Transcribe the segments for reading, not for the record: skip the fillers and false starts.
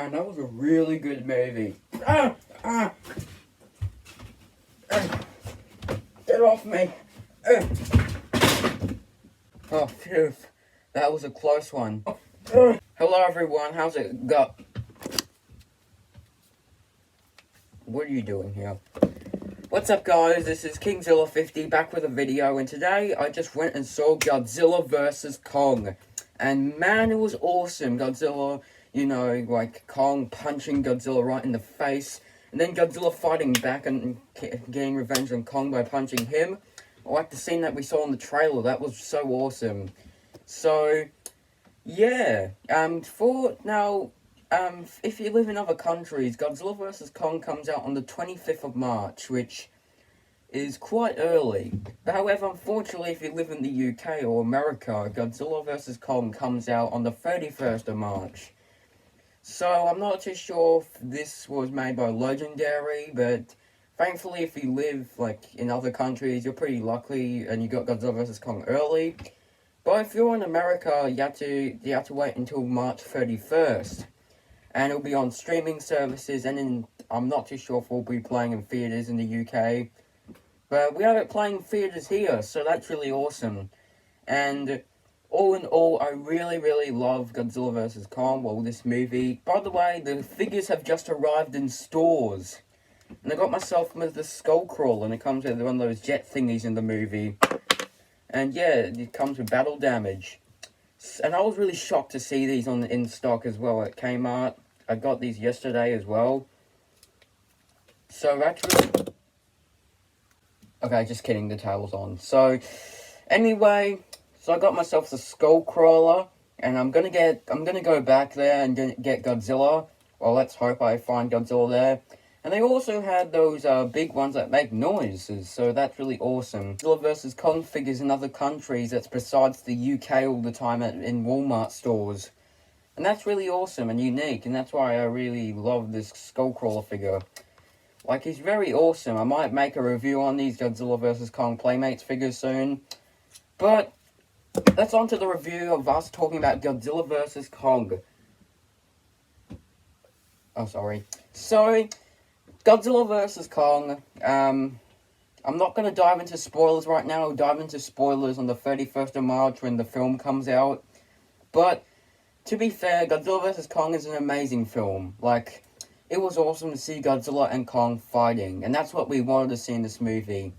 And that was a really good movie. Ah! Ah! Get off me! Oh, phew. That was a close one. Hello everyone, how's it go? What are you doing here? What's up guys, this is Kingzilla50 back with a video, and today I just went and saw Godzilla vs. Kong. And man, it was awesome. Godzilla, you know, like Kong punching Godzilla right in the face, and then Godzilla fighting back and getting revenge on Kong by punching him. I like the scene that we saw in the trailer, that was so awesome. So, yeah, for now, if you live in other countries, Godzilla vs. Kong comes out on the 25th of March, which is quite early. But however, unfortunately, if you live in the UK or America, Godzilla vs. Kong comes out on the 31st of March. So, I'm not too sure if this was made by Legendary, but thankfully, if you live, like, in other countries, you're pretty lucky, and you got Godzilla vs. Kong early. But if you're in America, you have to wait until March 31st. And it'll be on streaming services, and I'm not too sure if we'll be playing in theaters in the UK. But we have it playing in theaters here, so that's really awesome. And all in all, I really love Godzilla vs. Kong, well, this movie. By the way, the figures have just arrived in stores. And I got myself with the Skullcrawler, and it comes with one of those jet thingies in the movie. And yeah, it comes with battle damage. And I was really shocked to see these in stock as well at Kmart. I got these yesterday as well. So that's really... Okay, just kidding, the tail's on. So, anyway, so I got myself the Skullcrawler, and I'm gonna go back there and get Godzilla. Well, let's hope I find Godzilla there. And they also had those big ones that make noises, so that's really awesome. Godzilla vs. Kong figures in other countries that's besides the UK all the time in Walmart stores. And that's really awesome and unique, and that's why I really love this Skullcrawler figure. Like, he's very awesome. I might make a review on these Godzilla vs. Kong Playmates figures soon. But, let's on to the review of us talking about Godzilla vs. Kong. Oh, sorry. So, Godzilla vs. Kong, I'm not going to dive into spoilers right now. I'll dive into spoilers on the 31st of March when the film comes out. But, to be fair, Godzilla vs. Kong is an amazing film. Like, it was awesome to see Godzilla and Kong fighting, and that's what we wanted to see in this movie.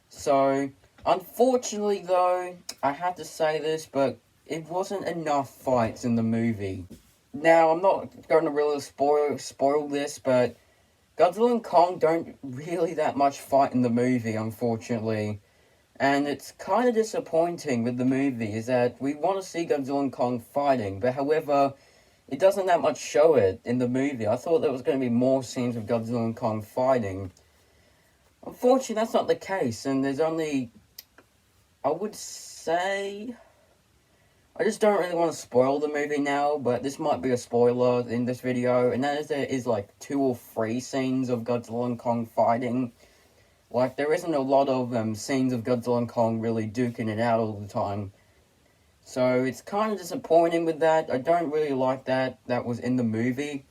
So, unfortunately though, I have to say this, but it wasn't enough fights in the movie. Now, I'm not going to really spoil this, but Godzilla and Kong don't really that much fight in the movie, unfortunately. And it's kind of disappointing with the movie, is that we want to see Godzilla and Kong fighting, but however, it doesn't that much show it in the movie. I thought there was going to be more scenes of Godzilla and Kong fighting. Unfortunately, that's not the case, and there's only, I would say, I just don't really want to spoil the movie now, but this might be a spoiler in this video, and that is there is like 2 or 3 scenes of Godzilla and Kong fighting. Like, there isn't a lot of scenes of Godzilla and Kong really duking it out all the time. So, it's kind of disappointing with that. I don't really like that was in the movie.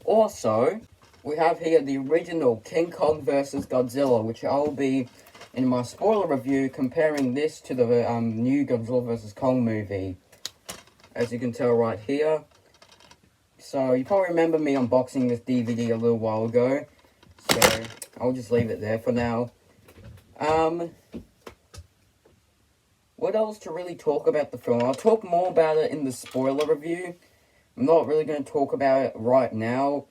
Also, we have here the original King Kong vs. Godzilla, which I'll be, in my spoiler review, comparing this to the new Godzilla vs. Kong movie. As you can tell right here. So, you probably remember me unboxing this DVD a little while ago. So, I'll just leave it there for now. What else to really talk about the film? I'll talk more about it in the spoiler review. I'm not really going to talk about it right now.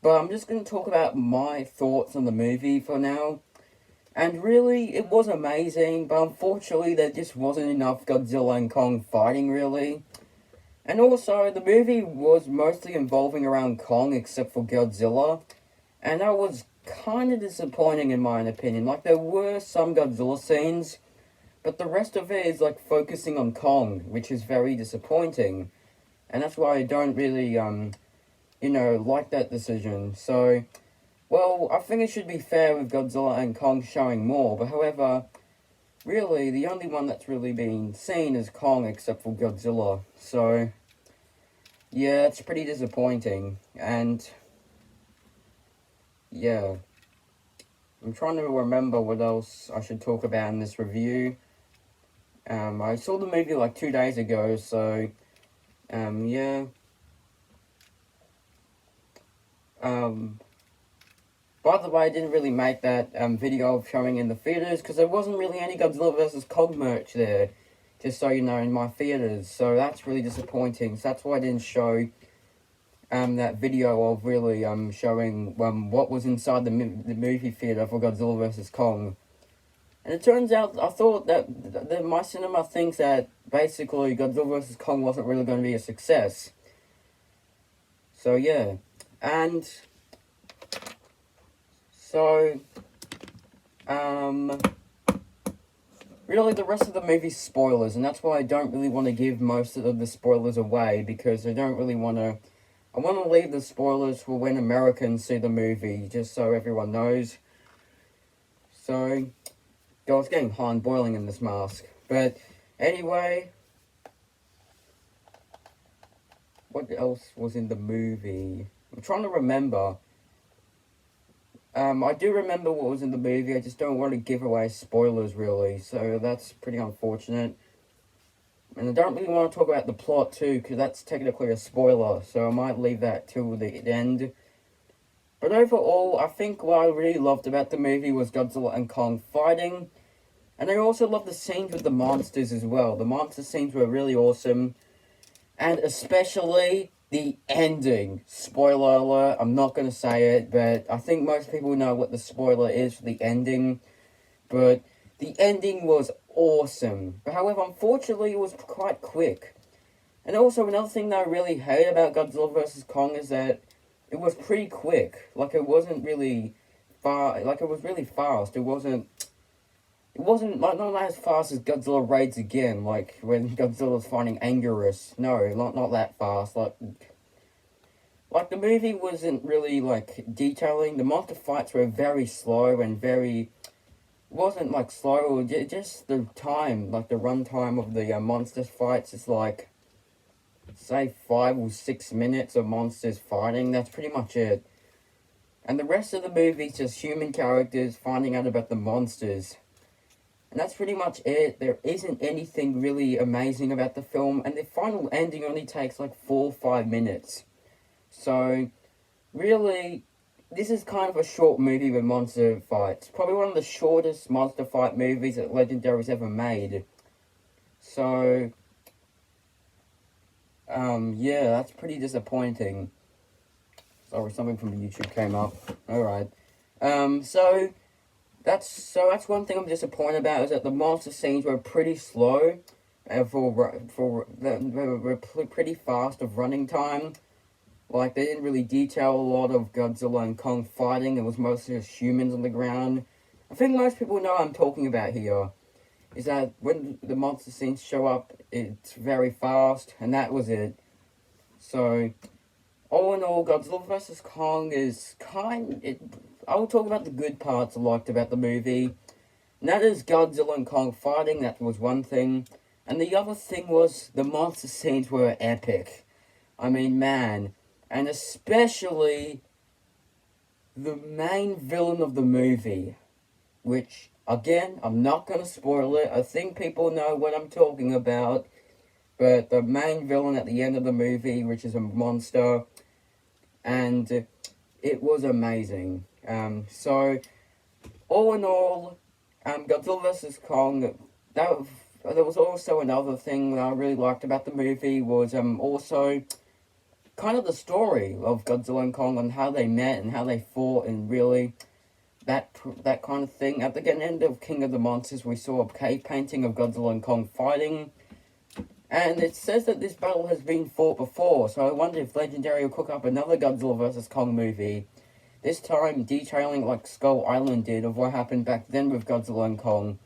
But I'm just going to talk about my thoughts on the movie for now. And really, it was amazing, but unfortunately there just wasn't enough Godzilla and Kong fighting, really. And also, the movie was mostly involving around Kong except for Godzilla. And that was kind of disappointing in my opinion. Like, there were some Godzilla scenes, but the rest of it is, like, focusing on Kong, which is very disappointing. And that's why I don't really, you know, like that decision. So, well, I think it should be fair with Godzilla and Kong showing more. But however, really, the only one that's really been seen is Kong except for Godzilla. So, yeah, it's pretty disappointing. And yeah, I'm trying to remember what else I should talk about in this review. I saw the movie like 2 days ago, so yeah. Um, by the way, I didn't really make that video of showing in the theaters because there wasn't really any Godzilla vs. Kong merch there, just so you know, in my theaters. So that's really disappointing. So that's why I didn't show that video of really showing what was inside the movie theater for Godzilla vs. Kong. And it turns out, I thought that my cinema thinks that basically Godzilla vs. Kong wasn't really going to be a success. So yeah, and so really the rest of the movie's spoilers, and that's why I don't really want to give most of the spoilers away, because I don't really want to. I want to leave the spoilers for when Americans see the movie, just so everyone knows. So, God, it's getting hot and boiling in this mask. But anyway, what else was in the movie? I'm trying to remember. I do remember what was in the movie, I just don't want to give away spoilers, really, so that's pretty unfortunate. And I don't really want to talk about the plot, too, because that's technically a spoiler, so I might leave that till the end. But overall, I think what I really loved about the movie was Godzilla and Kong fighting. And I also loved the scenes with the monsters as well. The monster scenes were really awesome. And especially the ending. Spoiler alert, I'm not going to say it, but I think most people know what the spoiler is for the ending. But the ending was awesome. But however, unfortunately, it was quite quick. And also, another thing that I really hate about Godzilla vs. Kong is that it was pretty quick. Like, it wasn't really far. Like, it was really fast. It wasn't like not as fast as Godzilla raids again. Like when Godzilla's fighting Anguirus. No, not that fast. Like the movie wasn't really like detailing. The monster fights were very slow and very. It wasn't like slow. Just the time, like the run time of the monster fights is like, say 5 or 6 minutes of monsters fighting. That's pretty much it. And the rest of the movie is just human characters finding out about the monsters. And that's pretty much it. There isn't anything really amazing about the film. And the final ending only takes like 4 or 5 minutes. So, really, this is kind of a short movie with monster fights. Probably one of the shortest monster fight movies that Legendary's ever made. So, yeah, that's pretty disappointing. Sorry, something from YouTube came up. Alright. So that's one thing I'm disappointed about, is that the monster scenes were pretty slow. They were pretty fast of running time. Like, they didn't really detail a lot of Godzilla and Kong fighting. It was mostly just humans on the ground. I think most people know what I'm talking about here. Is that when the monster scenes show up, it's very fast, and that was it. So, all in all, Godzilla vs. Kong is I'll talk about the good parts I liked about the movie. And that is Godzilla and Kong fighting, that was one thing. And the other thing was, the monster scenes were epic. I mean, man. And especially the main villain of the movie, which, again, I'm not going to spoil it. I think people know what I'm talking about. But the main villain at the end of the movie, which is a monster, and it was amazing. So, all in all, Godzilla vs. Kong, there was also another thing that I really liked about the movie, was also kind of the story of Godzilla and Kong, and how they met and how they fought, and really that kind of thing. At the end of King of the Monsters, we saw a cave painting of Godzilla and Kong fighting, and it says that this battle has been fought before, so I wonder if Legendary will cook up another Godzilla vs. Kong movie, this time detailing like Skull Island did, of what happened back then with Godzilla and Kong.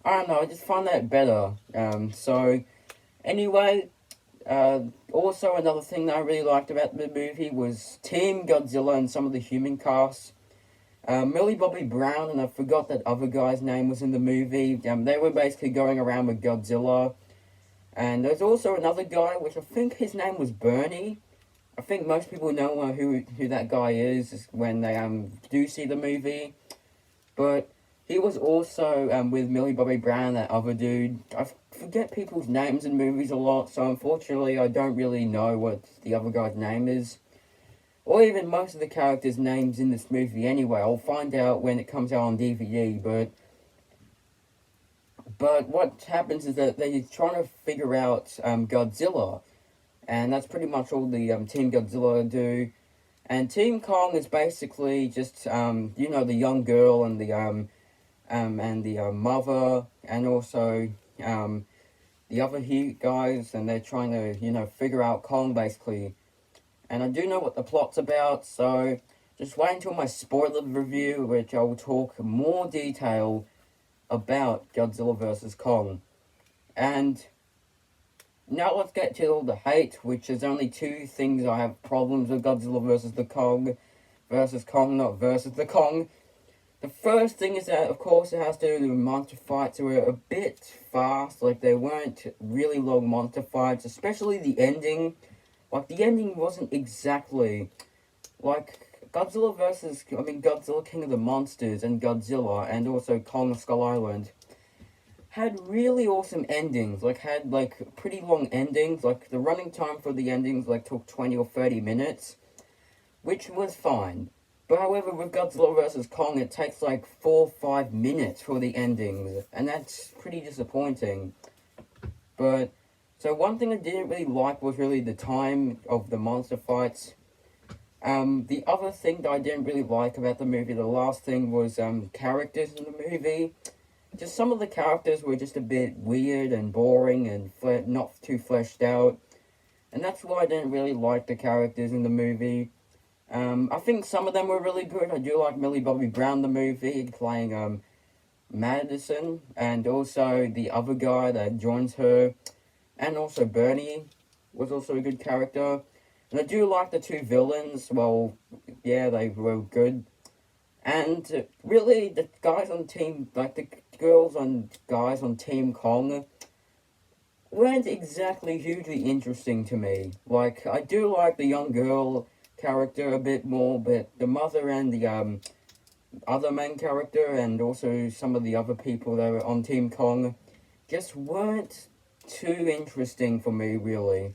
I don't know, I just find that better. So, anyway, also another thing that I really liked about the movie was Team Godzilla and some of the human casts. Millie Bobby Brown, and I forgot that other guy's name was in the movie. They were basically going around with Godzilla, And there's also another guy, which I think his name was Bernie. I think most people know who that guy is when they do see the movie. But he was also with Millie Bobby Brown, that other dude. I forget people's names in movies a lot, so unfortunately I don't really know what the other guy's name is. Or even most of the characters' names in this movie anyway. I'll find out when it comes out on DVD, but what happens is that they're trying to figure out Godzilla. And that's pretty much all the Team Godzilla do. And Team Kong is basically just, the young girl and the mother, and also the other guys, and they're trying to, figure out Kong, basically. And I do know what the plot's about, so just wait until my spoiler review, which I will talk more detail about Godzilla vs. Kong. And now let's get to all the hate, which is only two things I have problems with Godzilla vs. the Kong. Versus Kong, not versus the Kong. The first thing is that, of course, it has to do with the monster fights. They were a bit fast, like they weren't really long monster fights, especially the ending. Like, the ending wasn't exactly like Godzilla King of the Monsters and Godzilla, and also Kong Skull Island, had really awesome endings, had pretty long endings, the running time for the endings, took 20 or 30 minutes, which was fine. But however, with Godzilla vs. Kong, it takes 4 or 5 minutes for the endings, and that's pretty disappointing. But, so one thing I didn't really like was really the time of the monster fights. The other thing that I didn't really like about the movie, the last thing, was characters in the movie. Just some of the characters were just a bit weird and boring and not too fleshed out. And that's why I didn't really like the characters in the movie. I think some of them were really good. I do like Millie Bobby Brown, the movie, playing Madison, and also the other guy that joins her, and also Bernie was also a good character. And I do like the two villains. Well, yeah, they were good. And really, the guys on team, the girls and guys on Team Kong, weren't exactly hugely interesting to me. I do like the young girl character a bit more, but the mother and the other main character, and also some of the other people that were on Team Kong, just weren't too interesting for me, really.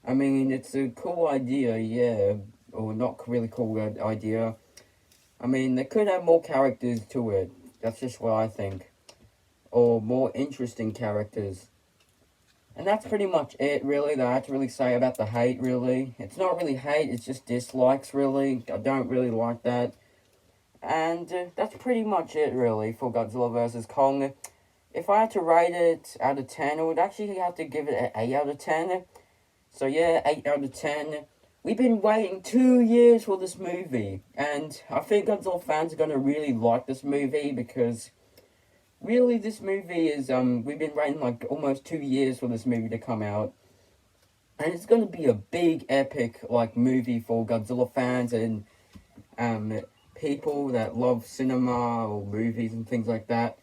I mean, it's a cool idea, yeah, or not really cool idea. I mean, they could have more characters to it, that's just what I think. Or more interesting characters. And that's pretty much it, really, that I have to really say about the hate, really. It's not really hate, it's just dislikes, really. I don't really like that. And that's pretty much it, really, for Godzilla vs. Kong. If I had to rate it out of 10, I would actually have to give it an 8 out of 10. So yeah, 8 out of 10. We've been waiting 2 years for this movie. And I think Godzilla fans are going to really like this movie, because really, this movie is, we've been waiting almost 2 years for this movie to come out. And it's going to be a big, epic, movie for Godzilla fans and, people that love cinema or movies and things like that.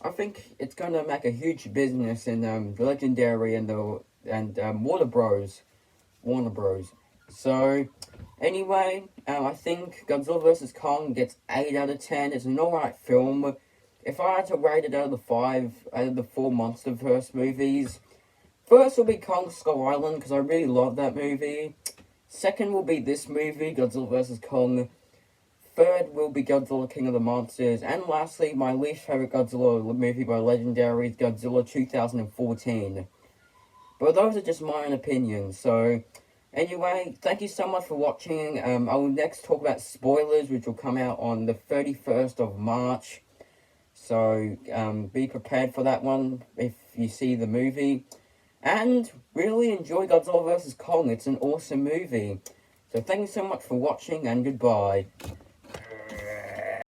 I think it's going to make a huge business in, Legendary and Warner Bros. So, anyway, I think Godzilla vs. Kong gets 8 out of 10. It's an alright film. If I had to rate it out of the 4 MonsterVerse movies, first will be Kong Skull Island, because I really love that movie. Second will be this movie, Godzilla vs. Kong. Third will be Godzilla King of the Monsters. And lastly, my least favorite Godzilla movie by Legendary is Godzilla 2014. But those are just my own opinions, so anyway, thank you so much for watching. I will next talk about spoilers, which will come out on the 31st of March. So, be prepared for that one if you see the movie. And really enjoy Godzilla vs. Kong. It's an awesome movie. So thank you so much for watching, and goodbye.